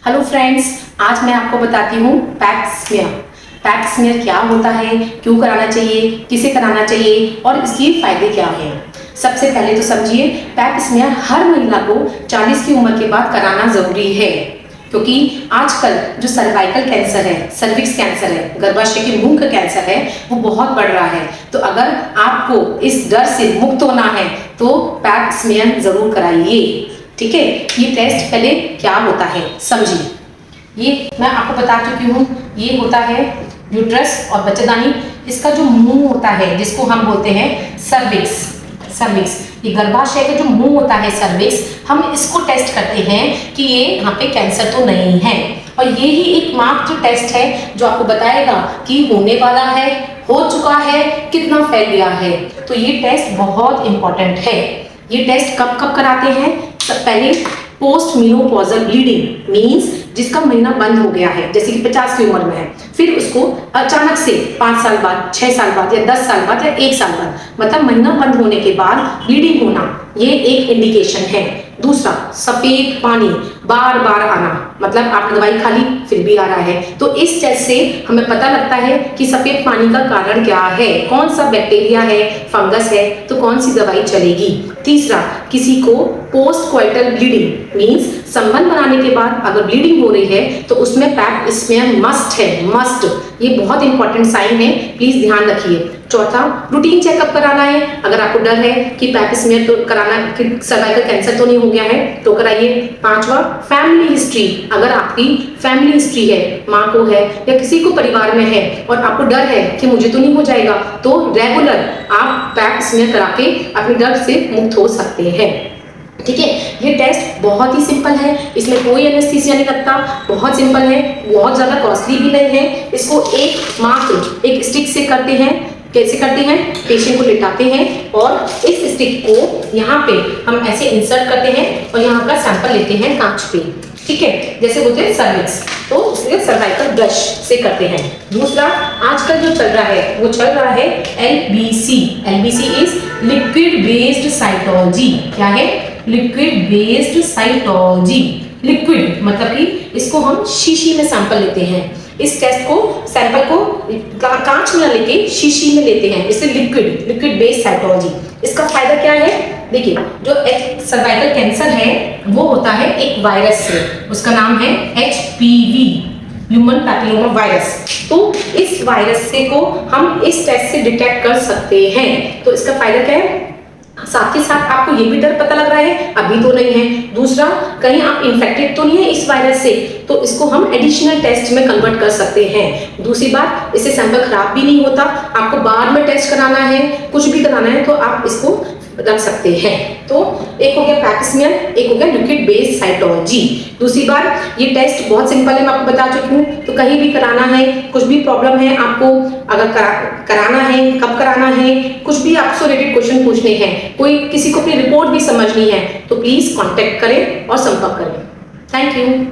Hello friends, आज मैं आपको बताती हूँ पैप स्मीयर। पैप स्मीयर क्या होता है, क्यों कराना चाहिए, किसे कराना चाहिए और इसके फायदे क्या हैं। सबसे पहले तो समझिए, पैप स्मीयर हर महिला को 40 की उम्र के बाद कराना जरूरी है, क्योंकि आजकल जो सर्वाइकल कैंसर है, सर्विक्स कैंसर है, गर्भाशय के मुंह का कैंसर है, वो बहुत बढ़ रहा है। तो अगर आपको इस डर से मुक्त होना है तो पैप स्मीयर जरूर कराइए। ठीक है, ये टेस्ट पहले क्या होता है समझिए। ये मैं आपको बता चुकी हूँ, ये होता है यूट्रस और बच्चेदानी। इसका जो मुंह होता है, जिसको हम बोलते हैं सर्विक्स, सर्विक्स ये गर्भाशय का जो मुंह होता है सर्विक्स, हम इसको टेस्ट करते हैं कि ये यहाँ पे कैंसर तो नहीं है। और ये ही एक मात्र टेस्ट है जो आपको बताएगा कि होने वाला है, हो चुका है, कितना फैल गया है। तो ये टेस्ट बहुत इंपॉर्टेंट है। ये टेस्ट कब कब कराते हैं? पहले पोस्ट मेनोपॉजल ब्लीडिंग मींस जिसका महीना बंद हो गया है, जैसे कि 50 की उम्र में है, फिर उसको अचानक से 5 साल बाद, 6 साल बाद या 10 साल बाद या 1 साल बाद, मतलब महीना बंद होने के बाद ब्लीडिंग होना, ये एक इंडिकेशन है। दूसरा, सफेद पानी बार बार आना, मतलब आपने दवाई खा ली फिर भी आ रहा है। तो इस टेस्ट से हमें पता लगता है कि सफेद पानी का कारण क्या है, कौन सा बैक्टीरिया है, फंगस है, तो कौन सी दवाई चलेगी। तीसरा, किसी को पोस्ट कोइटल ब्लीडिंग मींस संबंध बनाने के बाद अगर ब्लीडिंग हो रही है तो उसमें पैप स्मीयर मस्ट है, मस्ट। ये बहुत इंपॉर्टेंट साइन है, प्लीज ध्यान रखिए। चौथा, रूटीन चेकअप कराना है। अगर आपको डर है कि पैप स्मीयर तो कराना, कि सर्वाइकल कैंसर तो नहीं हो गया है, तो कराइए। पांचवा, फैमिली हिस्ट्री। अगर आपकी फैमिली हिस्ट्री है, माँ को है या किसी को परिवार में है और आपको डर है कि मुझे तो नहीं हो जाएगा, तो रेगुलर आप पैप स्मीयर करा के अपने डर से मुक्त हो सकते हैं। ठीक है, ये टेस्ट बहुत ही सिंपल है, इसमें कोई एनेस्थीसिया नहीं लगता, बहुत सिंपल है, बहुत ज़्यादा कॉस्टली भी नहीं है। इसको एक स्टिक से करते हैं। कैसे करते हैं? पेशेंट को लिटाते हैं और इस स्टिक को यहाँ पे हम ऐसे इंसर्ट करते हैं और यहाँ का सैंपल लेते हैं कांच पे। ठीक है, जैसे बोलते हैं सर्विक्स, तो उसके सर्वाइकल ब्रश से करते हैं। दूसरा, आजकल जो चल रहा है वो चल रहा है LBC। LBC is liquid based cytology. क्या है? Liquid based cytology. लिक्विड मतलब कि इसको हम शीशी में सैंपल लेते हैं। इस टेस्ट को, सैंपल को कांच में लेके शीशी में लेते हैं, इसलिए लिक्विड बेस्ड साइटोलॉजी। इसका फायदा क्या है? देखिए, जो सर्वाइकल कैंसर है वो होता है एक वायरस से, उसका नाम है HPV, ह्यूमन पैपिलोमा वायरस। तो इस वायरस से को हम इस टेस्ट से डिटेक्ट कर सकते हैं। तो इसका फायदा क्या है? साथ ही साथ आपको ये भी डर पता लग रहा है अभी तो नहीं है। दूसरा, कहीं आप इन्फेक्टेड तो नहीं है इस वायरस से, तो इसको हम एडिशनल टेस्ट में कन्वर्ट कर सकते हैं। दूसरी बात, इससे सैंपल खराब भी नहीं होता। आपको बाद में टेस्ट कराना है, कुछ भी कराना है, तो आप इसको रख सकते हैं। तो एक हो गया पैप स्मीयर, एक हो गया लिक्विड बेस्ड साइटोलॉजी। दूसरी बात, ये टेस्ट बहुत सिंपल है, मैं आपको बता चुकी हूँ। तो कहीं भी कराना है, कुछ भी प्रॉब्लम है आपको, अगर कराना है, कब कराना है, कुछ भी आपसे रिलेटेड क्वेश्चन पूछने हैं, कोई किसी को अपनी रिपोर्ट भी समझनी है, तो प्लीज कांटेक्ट करें और संपर्क करें। Thank you.